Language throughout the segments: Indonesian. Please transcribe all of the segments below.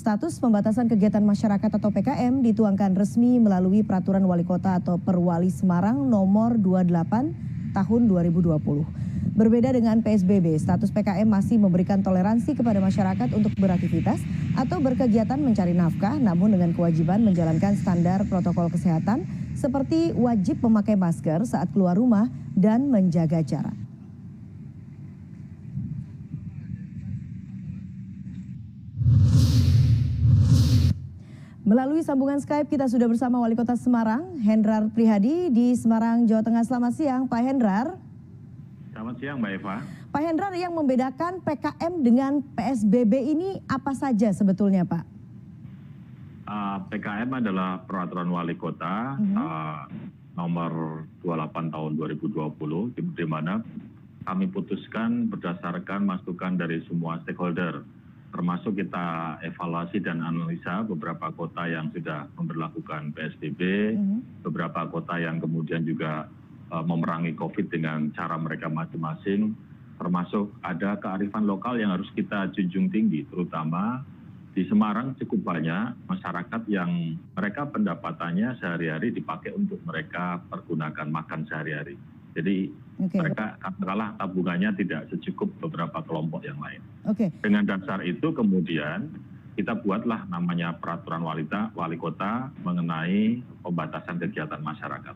Status pembatasan kegiatan masyarakat atau PKM dituangkan resmi melalui Peraturan Wali Kota atau Perwali Semarang nomor 28 tahun 2020. Berbeda dengan PSBB, status PKM masih memberikan toleransi kepada masyarakat untuk beraktivitas atau berkegiatan mencari nafkah, namun dengan kewajiban menjalankan standar protokol kesehatan seperti wajib memakai masker saat keluar rumah dan menjaga jarak. Melalui sambungan Skype kita sudah bersama Wali Kota Semarang, Hendrar Prihadi di Semarang, Jawa Tengah. Selamat siang, Pak Hendrar. Selamat siang, Mbak Eva. Pak Hendrar, yang membedakan PKM dengan PSBB ini apa saja sebetulnya, Pak? PKM adalah Peraturan Wali Kota nomor 28 tahun 2020, di mana kami putuskan berdasarkan masukan dari semua stakeholder. Termasuk kita evaluasi dan analisa beberapa kota yang sudah memberlakukan PSBB, beberapa kota yang kemudian juga memerangi COVID dengan cara mereka masing-masing, termasuk ada kearifan lokal yang harus kita junjung tinggi, terutama di Semarang cukup banyak masyarakat yang mereka pendapatannya sehari-hari dipakai untuk mereka pergunakan makan sehari-hari. Jadi mereka katakanlah tabungannya tidak secukup beberapa kelompok yang lain. Dengan dasar itu kemudian kita buatlah namanya Peraturan Wali Kota mengenai pembatasan kegiatan masyarakat.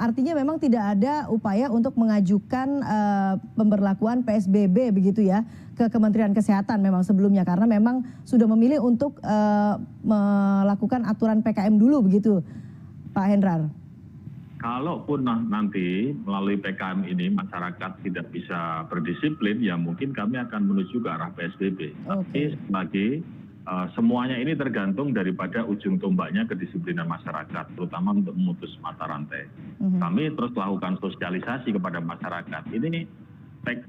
Artinya memang tidak ada upaya untuk mengajukan pemberlakuan PSBB begitu ya ke Kementerian Kesehatan memang sebelumnya, karena memang sudah memilih untuk melakukan aturan PKM dulu begitu, Pak Hendrar. Kalaupun nanti melalui PKM ini masyarakat tidak bisa berdisiplin, ya mungkin kami akan menuju ke arah PSBB. Tapi lagi semuanya ini tergantung daripada ujung tombaknya kedisiplinan masyarakat, terutama untuk memutus mata rantai. Kami terus lakukan sosialisasi kepada masyarakat. Ini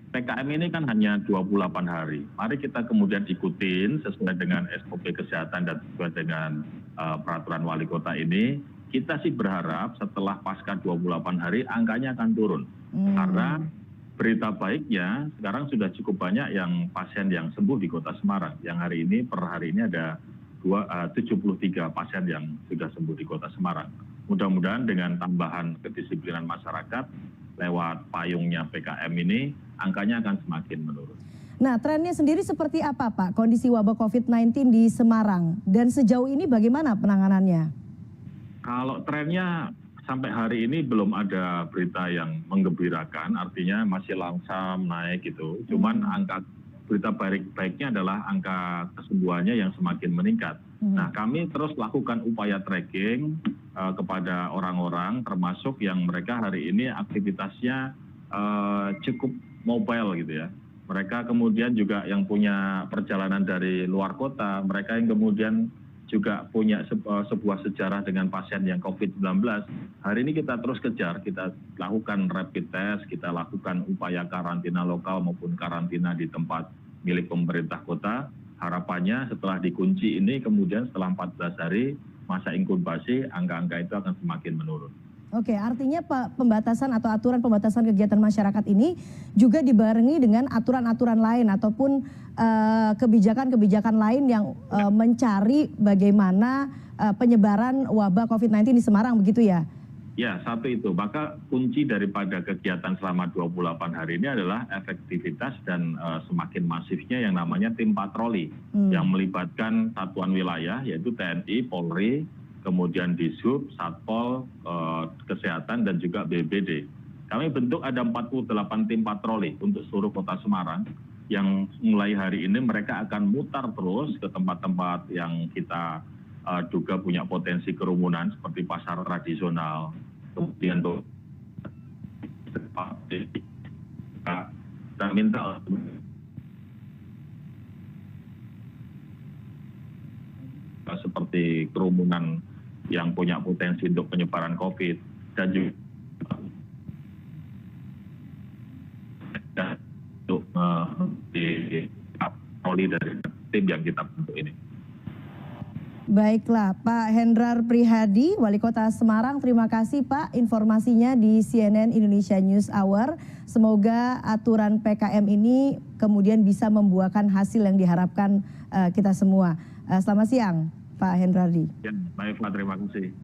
PKM ini kan hanya 28 hari. Mari kita kemudian ikutin sesuai dengan SOP kesehatan dan sesuai dengan Peraturan Wali Kota ini. Kita sih berharap setelah pasca 28 hari angkanya akan turun. Karena berita baiknya sekarang sudah cukup banyak yang pasien yang sembuh di Kota Semarang. Yang hari ini per hari ini ada 73 pasien yang sudah sembuh di Kota Semarang. Mudah-mudahan dengan tambahan kedisiplinan masyarakat lewat payungnya PKM ini angkanya akan semakin menurun. Nah, trennya sendiri seperti apa, Pak? Kondisi wabah COVID-19 di Semarang dan sejauh ini bagaimana penanganannya? Kalau trennya sampai hari ini belum ada berita yang menggembirakan, artinya masih langsam naik gitu. Cuman angka berita baiknya adalah angka kesembuhannya yang semakin meningkat. Nah, kami terus lakukan upaya tracking kepada orang-orang, termasuk yang mereka hari ini aktivitasnya cukup mobile gitu ya. Mereka kemudian juga yang punya perjalanan dari luar kota, mereka yang kemudian juga punya sebuah sejarah dengan pasien yang COVID-19. Hari ini kita terus kejar, kita lakukan rapid test, kita lakukan upaya karantina lokal maupun karantina di tempat milik pemerintah kota. Harapannya setelah dikunci ini kemudian setelah 14 hari masa inkubasi, angka-angka itu akan semakin menurun. Oke, artinya pembatasan atau aturan pembatasan kegiatan masyarakat ini juga dibarengi dengan aturan-aturan lain ataupun kebijakan-kebijakan lain yang mencari bagaimana penyebaran wabah COVID-19 di Semarang, begitu ya? Ya, satu itu. Maka kunci daripada kegiatan selama 28 hari ini adalah efektivitas dan semakin masifnya yang namanya tim patroli yang melibatkan satuan wilayah yaitu TNI, Polri, kemudian Dishub, Satpol, Kesehatan, dan juga BPBD. Kami bentuk ada 48 tim patroli untuk seluruh kota Semarang, yang mulai hari ini mereka akan mutar terus ke tempat-tempat yang kita duga punya potensi kerumunan, seperti pasar tradisional, kemudian kita minta seperti kerumunan yang punya potensi untuk penyebaran COVID dan juga untuk di patroli dari tim yang kita bentuk ini. Baiklah, Pak Hendrar Prihadi, Wali Kota Semarang, terima kasih Pak informasinya di CNN Indonesia News Hour. Semoga aturan PKM ini kemudian bisa membuahkan hasil yang diharapkan kita semua. Selamat siang, Pak Hendrardi. Ya, baik Pak, terima kasih.